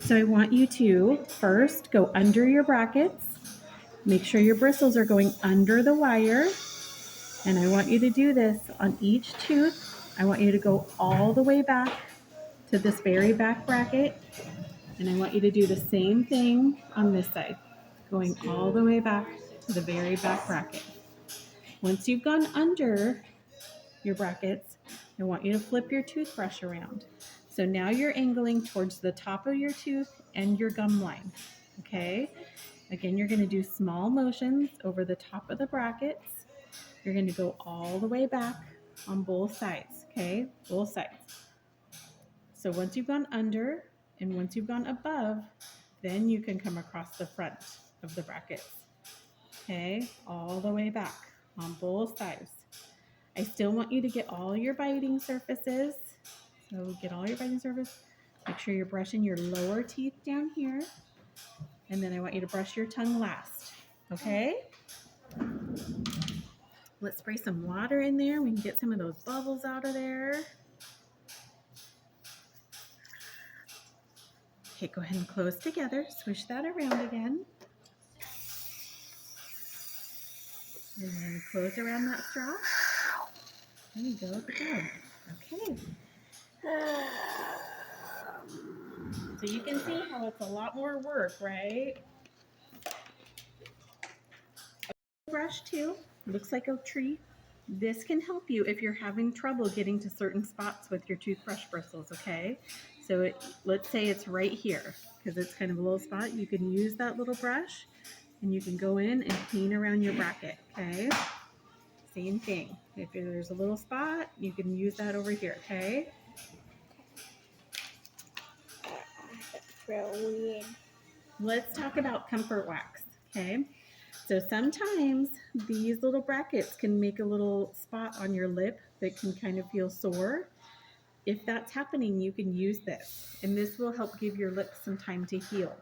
So I want you to first go under your brackets. Make sure your bristles are going under the wire. And I want you to do this on each tooth. I want you to go all the way back to this very back bracket. And I want you to do the same thing on this side, going all the way back to the very back bracket. Once you've gone under your brackets, I want you to flip your toothbrush around. So now you're angling towards the top of your tooth and your gum line, okay? Again, you're gonna do small motions over the top of the brackets. You're gonna go all the way back on both sides, okay? Both sides. So once you've gone under and once you've gone above, then you can come across the front of the brackets, okay? All the way back on both sides. I still want you to get all your biting surfaces. So get all your biting surface. Make sure you're brushing your lower teeth down here. And then I want you to brush your tongue last, okay? Let's spray some water in there. We can get some of those bubbles out of there. Okay, go ahead and close together. Swish that around again. And then close around that straw. There you go, good job. Okay. So you can see how it's a lot more work, right? Brush too, looks like a tree. This can help you if you're having trouble getting to certain spots with your toothbrush bristles, okay? So let's say it's right here, because it's kind of a little spot. You can use that little brush and you can go in and clean around your bracket, okay? Same thing. If there's a little spot, you can use that over here, okay? Weird. Let's talk about comfort wax, okay? So sometimes these little brackets can make a little spot on your lip that can kind of feel sore. If that's happening, you can use this, and this will help give your lips some time to heal.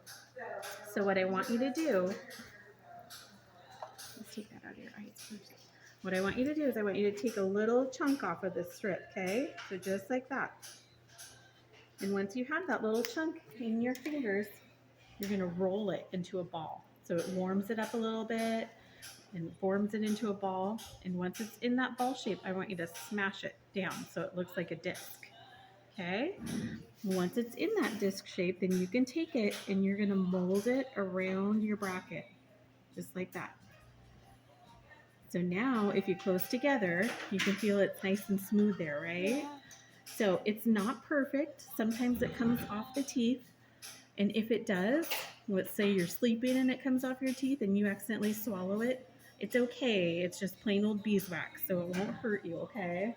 So what I want you to do, let's take that out of your eyes first. What I want you to do is I want you to take a little chunk off of this strip, okay? So just like that. And once you have that little chunk in your fingers, you're gonna roll it into a ball. So it warms it up a little bit and forms it into a ball. And once it's in that ball shape, I want you to smash it down so it looks like a disc, okay? Once it's in that disc shape, then you can take it and you're gonna mold it around your bracket, just like that. So now if you close together, you can feel it's nice and smooth there, right? So it's not perfect. Sometimes it comes off the teeth. And if it does, let's say you're sleeping and it comes off your teeth and you accidentally swallow it, it's okay. It's just plain old beeswax, so it won't hurt you, okay?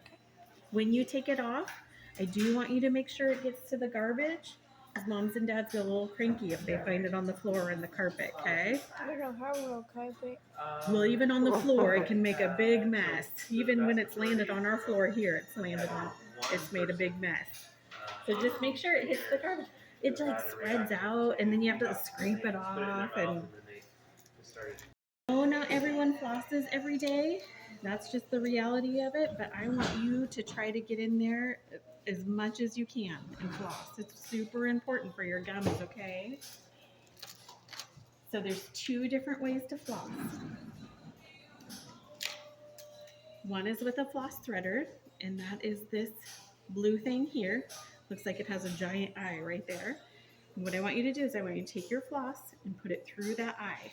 When you take it off, I do want you to make sure it gets to the garbage, because moms and dads get a little cranky if they find it on the floor or in the carpet, okay? I don't have no carpet. Well, even on the floor, it can make a big mess. Even when it's landed on our floor here, it's made a big mess. So just make sure it hits the garbage. It like spreads out, and then you have to scrape it off. And oh, not everyone flosses every day. That's just the reality of it. But I want you to try to get in there as much as you can and floss. It's super important for your gums, okay? So there's two different ways to floss. One is with a floss threader, and that is this blue thing here. Looks like it has a giant eye right there. And what I want you to do is I want you to take your floss and put it through that eye,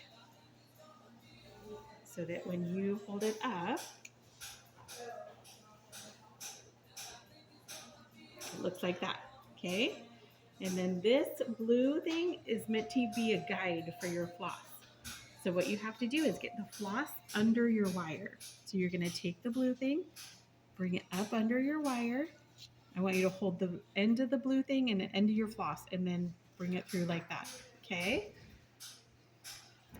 so that when you hold it up, it looks like that, okay? And then this blue thing is meant to be a guide for your floss. So what you have to do is get the floss under your wire. So you're gonna take the blue thing, bring it up under your wire. I want you to hold the end of the blue thing and the end of your floss and then bring it through like that, okay?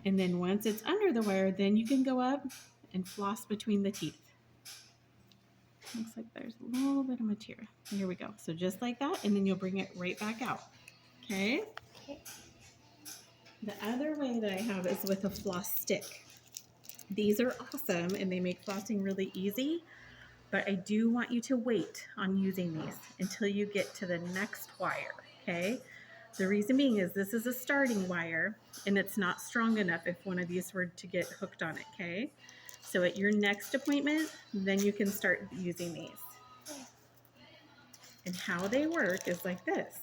And then once it's under the wire, then you can go up and floss between the teeth. Looks like there's a little bit of material. Here we go. So just like that, and then you'll bring it right back out, okay? The other way that I have is with a floss stick. These are awesome, and they make flossing really easy, but I do want you to wait on using these until you get to the next wire, okay? The reason being is this is a starting wire and it's not strong enough if one of these were to get hooked on it, okay? So at your next appointment, then you can start using these. And how they work is like this.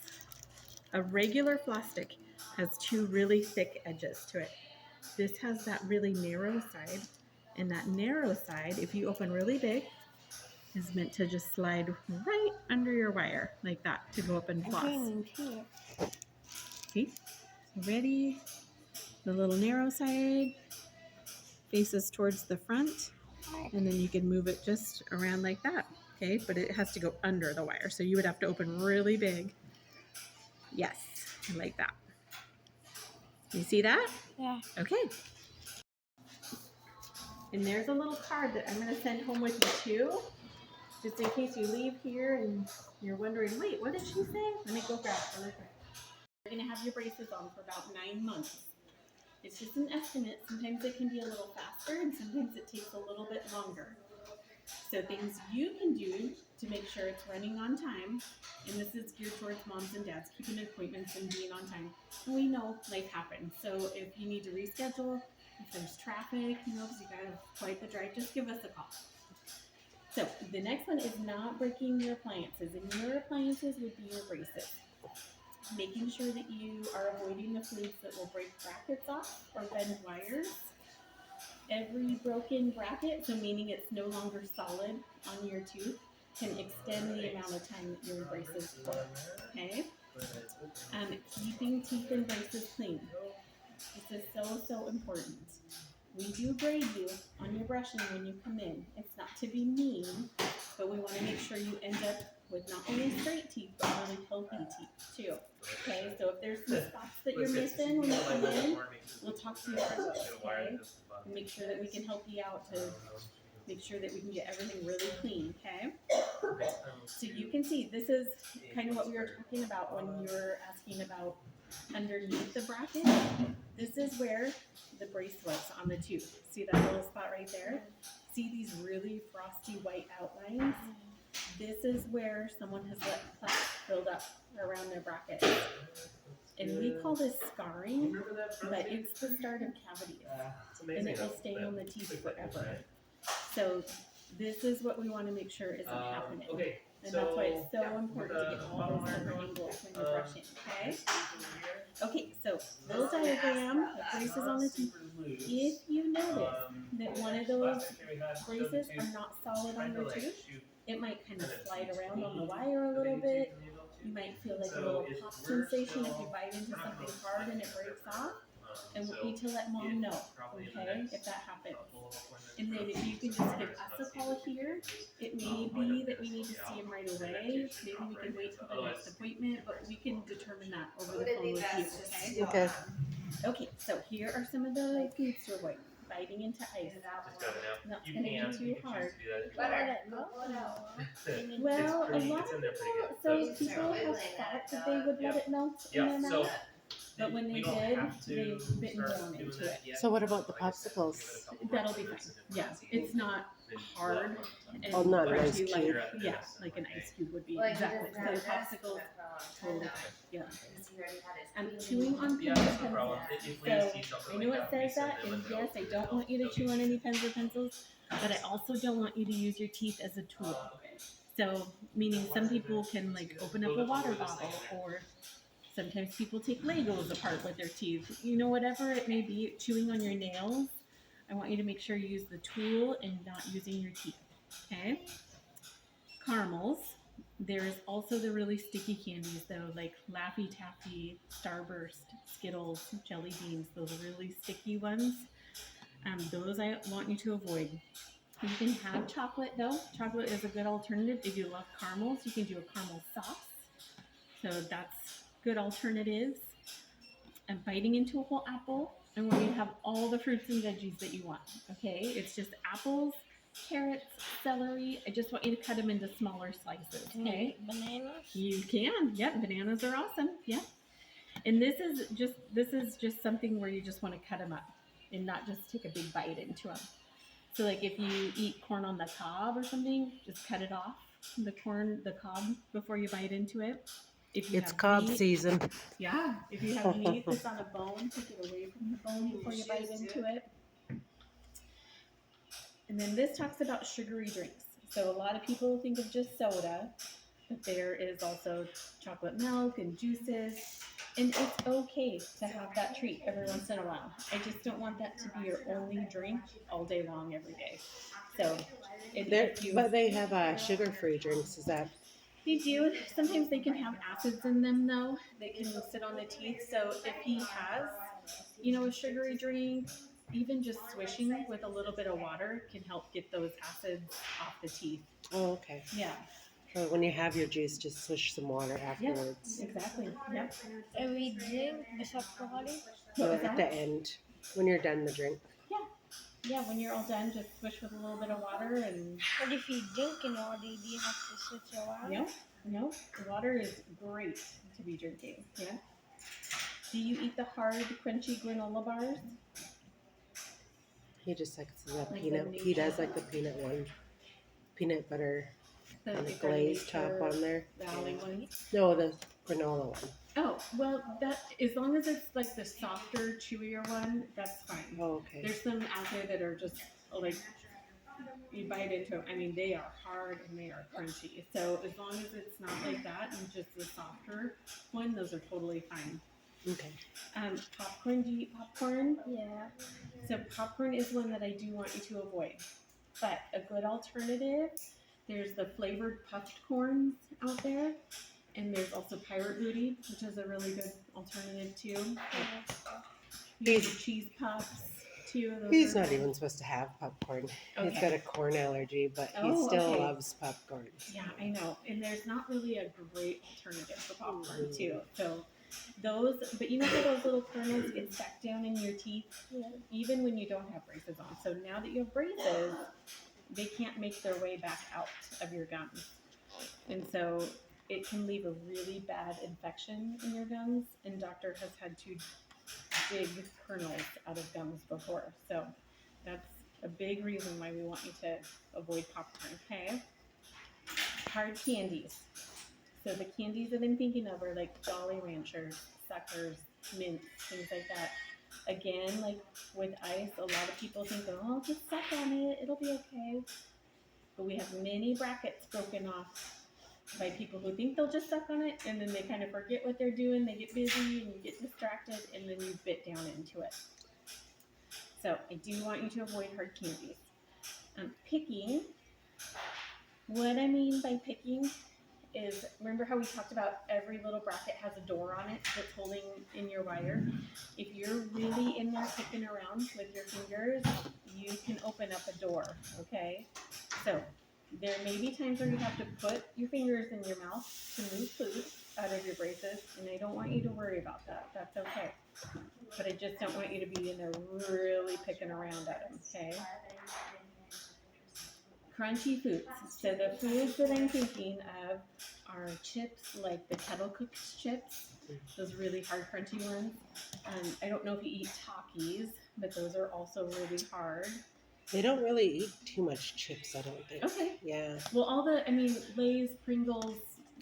A regular floss stick has two really thick edges to it. This has that really narrow side, and that narrow side, if you open really big, is meant to just slide right under your wire like that to go up and floss. Okay, ready? The little narrow side faces towards the front, and then you can move it just around like that. Okay, but it has to go under the wire, so you would have to open really big. Yes, like that. You see that? Yeah. Okay. And there's a little card that I'm going to send home with you too, just in case you leave here and you're wondering, wait, what did she say? Let me go grab it really quick. You're going to have your braces on for about 9 months. It's just an estimate. Sometimes it can be a little faster and sometimes it takes a little bit longer. So things you can do to make sure it's running on time, and this is geared towards moms and dads, keeping appointments and being on time. We know life happens. So if you need to reschedule, if there's traffic, you know, because you got to quite the drive, just give us a call. So the next one is not breaking your appliances, and your appliances would be your braces. Making sure that you are avoiding the fluids that will break brackets off or bend wires. Every broken bracket, so meaning it's no longer solid on your tooth, can extend the amount of time that your braces work. Okay? Keeping teeth and braces clean. This is so important. We do grade you on your brushing when you come in. It's not to be mean, but we want to make sure you end up with not only straight teeth, but really healthy teeth too. Okay, so if there's some spots that you're missing when you come in, we'll talk to you first, okay? And make sure that we can help you out to make sure that we can get everything really clean, okay? So you can see, this is kind of what we were talking about when you were asking about underneath the bracket. This is where the brace was on the tooth. See that little spot right there? See these really frosty white outlines? This is where someone has let plaque build up around their bracket. And we call this scarring, but it's the start of cavities. And it will stay on the teeth forever. So this is what we want to make sure isn't happening. And that's why it's so important to get all those different angles when you're brushing, okay? Okay, so little diagram of braces on the teeth. If you notice that one of those braces are not solid on your tooth, it might kind of slide around on the wire a little bit. You might feel like a little pop sensation if you bite into something hard and it breaks off. And we need to let mom know, okay, if that happens. And then if you can just give us a call here, it may be that we need to see him right away. Maybe we can wait till the next appointment, but we can determine that over the phone with you, okay? Okay. Okay, so here are some of the foods to avoid. Biting into ice. Not gonna be too hard. Well, a lot of people, so people have thought that they would let it melt in their mouth, but when they did, they've bitten down into it. So what about the popsicles? That'll be fine. Yeah, it's not hard and Oh, not an crunchy ice cube. like an ice cube would be. Exactly. So the popsicles, totally fine. Yeah. I'm chewing on pens and pencils. So I know it says that, and yes, I don't want you to chew on any pens or pencils, but I also don't want you to use your teeth as a tool. So, meaning some people can like open up a water bottle, or sometimes people take Legos apart with their teeth. You know, whatever it may be, chewing on your nails, I want you to make sure you use the tool and not using your teeth, okay? Caramels. There's also the really sticky candies though, like Laffy Taffy, Starburst, Skittles, Jelly Beans, those really sticky ones. Those I want you to avoid. You can have chocolate though. Chocolate is a good alternative. If you love caramels, you can do a caramel sauce. So that's good alternatives. And biting into a whole apple, and where you have all the fruits and veggies that you want. Okay, it's just apples, carrots, celery. I just want you to cut them into smaller slices. Okay, Bananas? you can. Yep, bananas are awesome. Yeah, and this is just something where you just want to cut them up and not just take a big bite into them. So like if you eat corn on the cob or something, just cut it off, the cob, before you bite into it. If you It's have cod meat, season. yeah, if you have meat that's on a bone, take it away from the bone before you bite into it. And then this talks about sugary drinks. So a lot of people think of just soda, but there is also chocolate milk and juices. And it's okay to have that treat every once in a while. I just don't want that to be your only drink all day long, every day. So, if you, But they have sugar-free drinks. Is that they do. Sometimes they can have acids in them, though, that can sit on the teeth. So if he has, a sugary drink, even just swishing with a little bit of water can help get those acids off the teeth. oh, okay. Yeah. So when you have your juice, just swish some water afterwards. Exactly. Yep. And we drink the chocolate. What was At that? the end, when you're done the drink. Yeah, when you're all done, just swish with a little bit of water and. But if you drink in water, do you have to switch your water? No. The water is great to be drinking. Yeah. Do you eat the hard, crunchy granola bars? He just likes the Like peanut. the He does nature- like the peanut one. Peanut butter The and the different glazed top Nature on there. Valley ones. No, the granola one. Oh, well, that as long as it's like the softer, chewier one, that's fine. Oh, okay. There's some out there that are just like you bite into them. I mean, they are hard and they are crunchy. So as long as it's not like that and just the softer one, those are totally fine. Okay. Popcorn. Do you eat popcorn? Yeah. So popcorn is one that I do want you to avoid. But a good alternative, there's the flavored puffed corns out there. And there's also Pirate Booty, which is a really good alternative too. You have the cheese puffs too. Those He's are not good. even supposed to have popcorn. He's Okay. got a corn allergy, but he Oh, still okay. loves popcorn. Yeah, I know. And there's not really a great alternative for popcorn too. So those, but you know how those little kernels get stuck down in your teeth, Yeah. even when you don't have braces on. So now that you have braces, they can't make their way back out of your gums. And so it can leave a really bad infection in your gums. And doctor has had to dig kernels out of gums before. So that's a big reason why we want you to avoid popcorn, okay? Hard candies. So the candies that I'm thinking of are like Jolly Ranchers, Suckers, Mints, things like that. Again, like with ice, a lot of people think, oh, just suck on it, it'll be okay. But we have many brackets broken off by people who think they'll just suck on it, and then they kind of forget what they're doing, they get busy, and you get distracted, and then you bit down into it. So I do want you to avoid hard candies. Picking, what I mean by picking is, remember how we talked about every little bracket has a door on it that's holding in your wire? If you're really in there picking around with your fingers, you can open up a door, okay? So there may be times where you have to put your fingers in your mouth to move food out of your braces, and I don't want you to worry about that. That's okay. But I just don't want you to be in there really picking around at them, okay? Crunchy foods. So the foods that I'm thinking of are chips, like the kettle cooked chips, those really hard crunchy ones. I don't know if you eat Takis, but those are also really hard. They don't really eat too much chips, I don't think. Okay. Yeah. Well, Lay's, Pringles,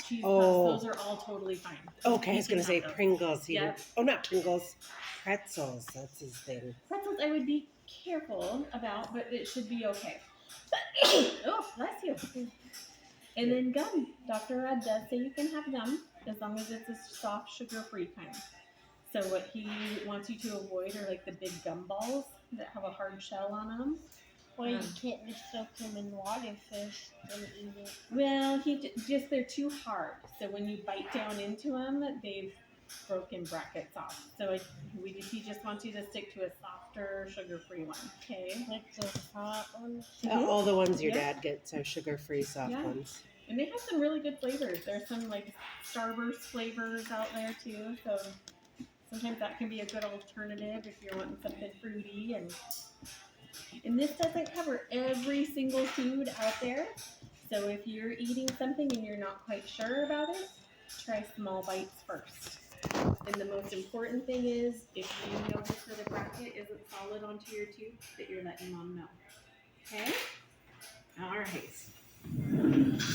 cheese Oh. puffs, those are all totally fine. Okay, I You was can going to say have those. Pringles. Yep. Oh, not Pringles. Pretzels. That's his thing. Pretzels I would be careful about, but it should be okay. Oh, bless you. And then gum. Dr. Rudd does say you can have gum as long as it's a soft, sugar-free kind. So what he wants you to avoid are like the big gum balls that have a hard shell on them. Or you can't just soak them in water first and eat it. Well, they're too hard. So when you bite down into them, they've broken brackets off. So he just wants you to stick to a softer, sugar-free one. Okay. Like the hot ones. All the ones your Yeah. dad gets are sugar-free soft Yeah. ones. And they have some really good flavors. There's some like Starburst flavors out there too. So sometimes that can be a good alternative if you're wanting something fruity. And this doesn't cover every single food out there. So if you're eating something and you're not quite sure about it, try small bites first. And the most important thing is, if you notice that a bracket isn't solid onto your tooth, that you're letting mom know. Okay? All right.